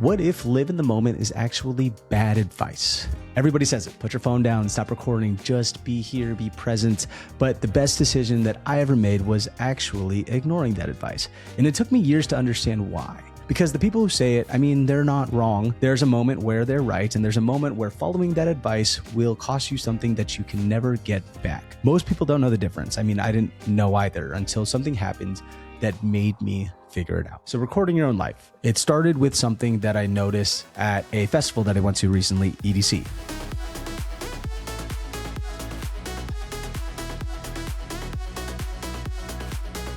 What if live in the moment is actually bad advice? Everybody says it. Put your phone down, stop recording, just be here, be present. But the best decision that I ever made was actually ignoring that advice. And it took me years to understand why. Because the people who say it, they're not wrong. There's a moment where they're right, and there's a moment where following that advice will cost you something that you can never get back. Most people don't know the difference. I didn't know either until something happened that made me figure it out. So recording your own life. It started with something that I noticed at a festival that I went to recently, EDC.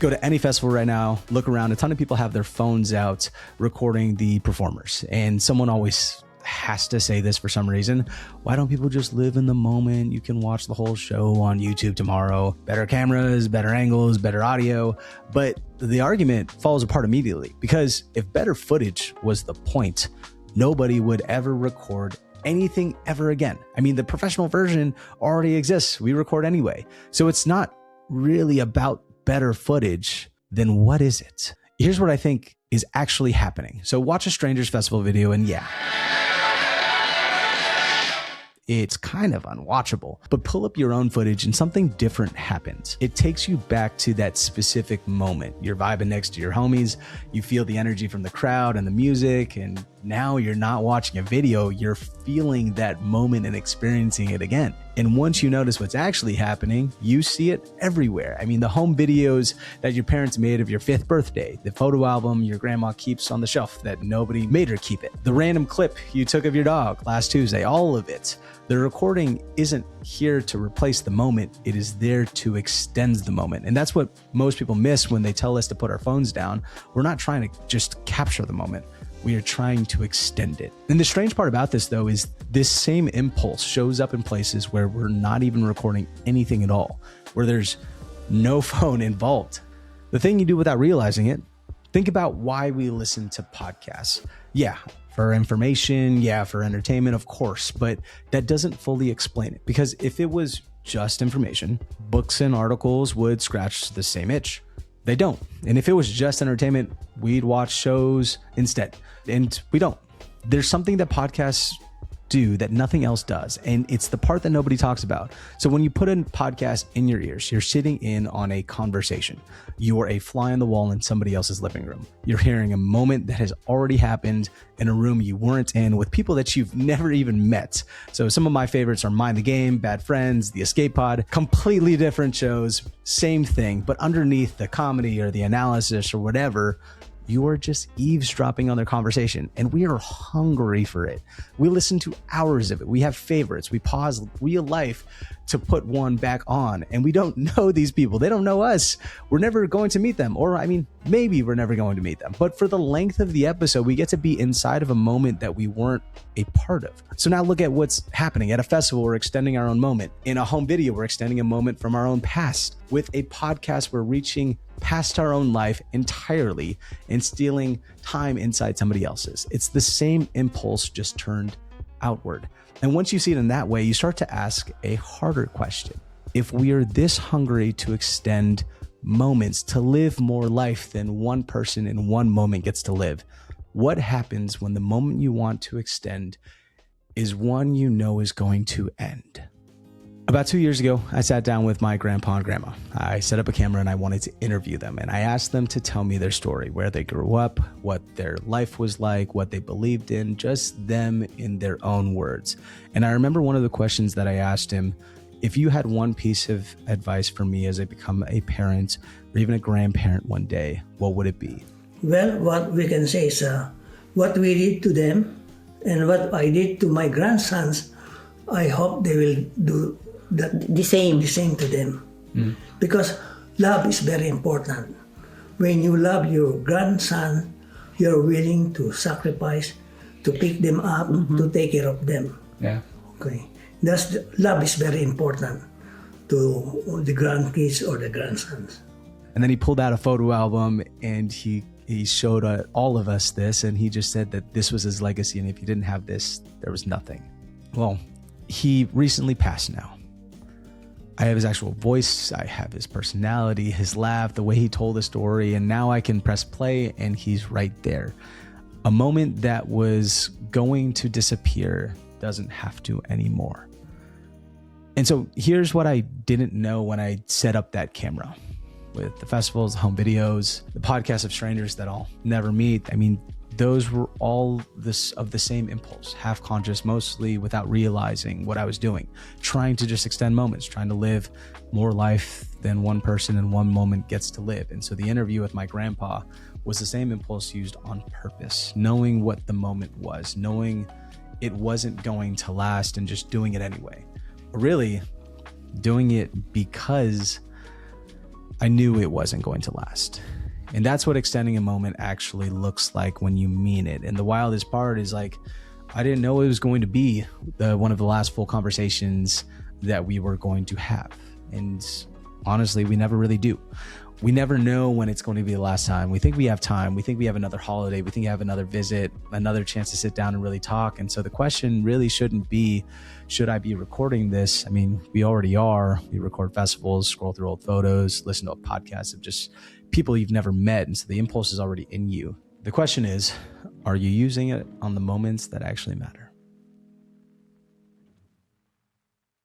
Go to any festival right now, look around, a ton of people have their phones out recording the performers. And someone always has to say this for some reason. Why don't people just live in the moment? You can watch the whole show on YouTube tomorrow. Better cameras, better angles, better audio. But the argument falls apart immediately, because if better footage was the point, nobody would ever record anything ever again. The professional version already exists. We record anyway. So it's not really about better footage. Then what is it? Here's what I think is actually happening. So watch a Strangers Festival video and it's kind of unwatchable, but pull up your own footage and something different happens. It takes you back to that specific moment. You're vibing next to your homies, you feel the energy from the crowd and the music, and now you're not watching a video, you're feeling that moment and experiencing it again. And once you notice what's actually happening, you see it everywhere. The home videos that your parents made of your 5th birthday, the photo album your grandma keeps on the shelf that nobody made her keep it, the random clip you took of your dog last Tuesday, all of it. The recording isn't here to replace the moment, it is there to extend the moment. And that's what most people miss when they tell us to put our phones down. We're not trying to just capture the moment. We are trying to extend it. And the strange part about this, though, is this same impulse shows up in places where we're not even recording anything at all, where there's no phone involved. The thing you do without realizing it, think about why we listen to podcasts. Yeah, for information, yeah, for entertainment, of course, but that doesn't fully explain it. Because if it was just information, books and articles would scratch the same itch. They don't. And if it was just entertainment, we'd watch shows instead. And we don't. There's something that podcasts do that nothing else does. And it's the part that nobody talks about. So when you put a podcast in your ears, you're sitting in on a conversation. You are a fly on the wall in somebody else's living room. You're hearing a moment that has already happened in a room you weren't in with people that you've never even met. So some of my favorites are Mind the Game, Bad Friends, The Escape Pod, completely different shows, same thing, but underneath the comedy or the analysis or whatever, you are just eavesdropping on their conversation, and we are hungry for it. We listen to hours of it. We have favorites. We pause real life to put one back on, and we don't know these people. They don't know us. We're never going to meet them, or maybe we're never going to meet them. But for the length of the episode, we get to be inside of a moment that we weren't a part of. So now look at what's happening. At a festival, we're extending our own moment. In a home video, we're extending a moment from our own past. With a podcast, we're reaching past our own life entirely and stealing time inside somebody else's. It's the same impulse, just turned outward. And once you see it in that way, you start to ask a harder question. If we are this hungry to extend moments, to live more life than one person in one moment gets to live, what happens when the moment you want to extend is one you know is going to end? About 2 years ago, I sat down with my grandpa and grandma. I set up a camera and I wanted to interview them. And I asked them to tell me their story, where they grew up, what their life was like, what they believed in, just them in their own words. And I remember one of the questions that I asked him, if you had one piece of advice for me as I become a parent or even a grandparent one day, what would it be? Well, what we can say is what we did to them and what I did to my grandsons, I hope they will do the same to them. Because love is very important. When you love your grandson, you're willing to sacrifice to pick them up, to take care of them. Yeah. Okay. Love is very important to the grandkids or the grandsons. And then he pulled out a photo album and he showed all of us this, and he just said that this was his legacy, and if he didn't have this, there was nothing. Well, he recently passed now. I have his actual voice, I have his personality, his laugh, the way he told the story, and now I can press play and he's right there. A moment that was going to disappear doesn't have to anymore. And so here's what I didn't know when I set up that camera. With the festivals, the home videos, the podcast of strangers that I'll never meet. I mean, those were all of the same impulse, half conscious, mostly without realizing what I was doing, trying to just extend moments, trying to live more life than one person in one moment gets to live. And so the interview with my grandpa was the same impulse used on purpose, knowing what the moment was, knowing it wasn't going to last and just doing it anyway. Or really doing it because I knew it wasn't going to last. And that's what extending a moment actually looks like when you mean it. And the wildest part is like, I didn't know it was going to be one of the last full conversations that we were going to have. And honestly, we never really do. We never know when it's going to be the last time. We think we have time. We think we have another holiday. We think we have another visit, another chance to sit down and really talk. And so the question really shouldn't be, should I be recording this? I mean, we already are. We record festivals, scroll through old photos, listen to a podcast of just people you've never met. And so the impulse is already in you. The question is, are you using it on the moments that actually matter?